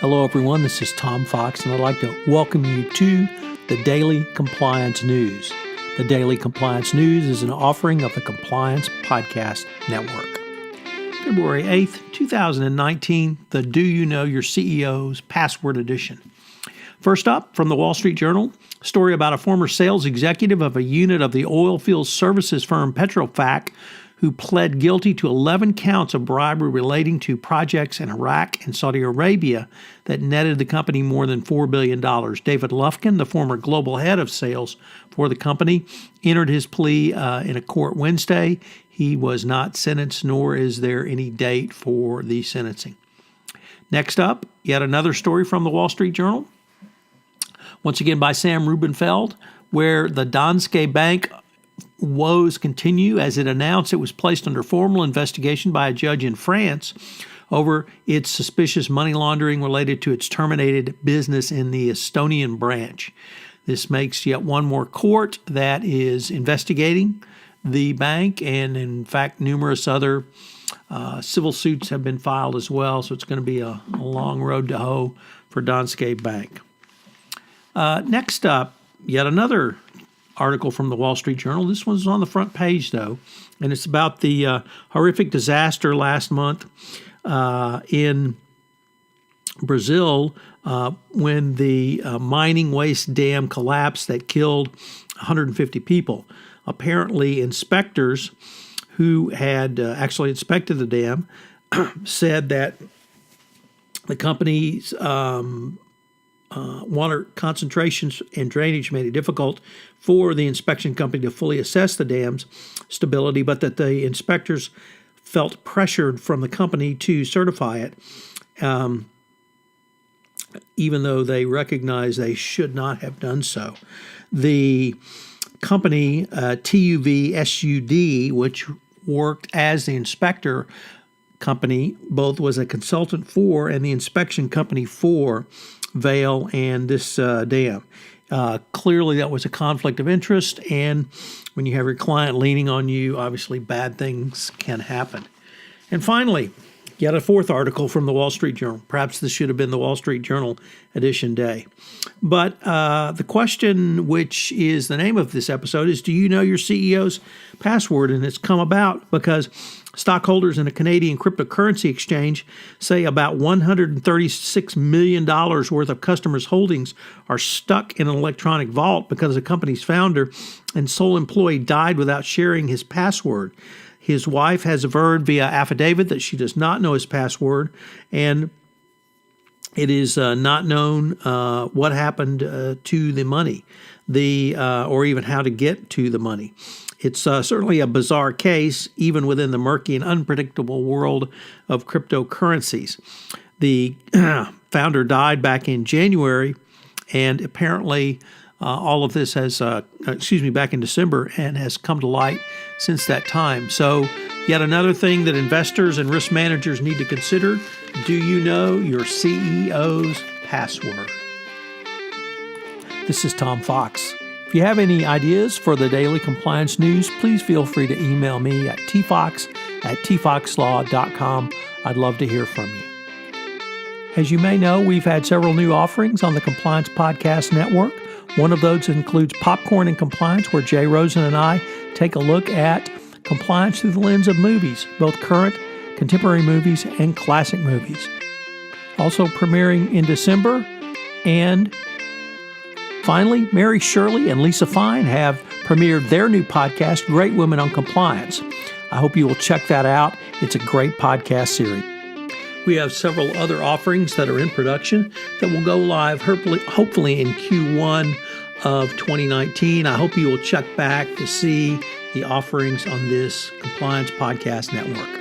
Hello, everyone. This is Tom Fox, and I'd like to welcome you to the Daily Compliance News. The Daily Compliance News is an offering of the Compliance Podcast Network. February 8th, 2019, the Do You Know Your CEO's Password Edition. First up, from the Wall Street Journal, a story about a former sales executive of a unit of the oilfield services firm Petrofac who pled guilty to 11 counts of bribery relating to projects in Iraq and Saudi Arabia that netted the company more than $4 billion. David Lufkin, the former global head of sales for the company, entered his plea in a court Wednesday. He was not sentenced, nor is there any date for the sentencing. Next up, yet another story from the Wall Street Journal, once again by Sam Rubenfeld, where the Danske Bank woes continue as it announced it was placed under formal investigation by a judge in France over its suspicious money laundering related to its terminated business in the Estonian branch. This makes yet one more court that is investigating the bank, and in fact, numerous other civil suits have been filed as well, so it's going to be a long road to hoe for Danske Bank. Next up, yet another article from the Wall Street Journal. This one's on the front page, though, and it's about the horrific disaster last month in Brazil when the mining waste dam collapsed that killed 150 people. Apparently, inspectors who had actually inspected the dam said that the company's water concentrations and drainage made it difficult for the inspection company to fully assess the dam's stability, but that the inspectors felt pressured from the company to certify it, even though they recognized they should not have done so. The company, TUV-SUD, which worked as the inspector company, both was a consultant for and the inspection company for Vale and this dam. Clearly, that was a conflict of interest, and when you have your client leaning on you, obviously bad things can happen. And finally, yet a fourth article from the Wall Street Journal. Perhaps this should have been the Wall Street Journal edition day. But the question, which is the name of this episode, is do you know your CEO's password? And it's come about because stockholders in a Canadian cryptocurrency exchange say about $136 million worth of customers' holdings are stuck in an electronic vault because the company's founder and sole employee died without sharing his password. His wife has averred via affidavit that she does not know his password, and it is not known what happened to the money, or even how to get to the money. It's certainly a bizarre case, even within the murky and unpredictable world of cryptocurrencies. The founder died back in January, and apparently all of this has, back in December, and has come to light since that time. So yet another thing that investors and risk managers need to consider: do you know your CEO's password? This is Tom Fox. If you have any ideas for the Daily Compliance News, please feel free to email me at tfox@tfoxlaw.com. I'd love to hear from you. As you may know, we've had several new offerings on the Compliance Podcast Network. One of those includes Popcorn and Compliance, where Jay Rosen and I take a look at compliance through the lens of movies, both current, contemporary movies, and classic movies. Also premiering in December. And finally, Mary Shirley and Lisa Fine have premiered their new podcast, Great Women on Compliance. I hope you will check that out. It's a great podcast series. We have several other offerings that are in production that will go live hopefully in Q1 of 2019. I hope you will check back to see the offerings on this Compliance Podcast Network.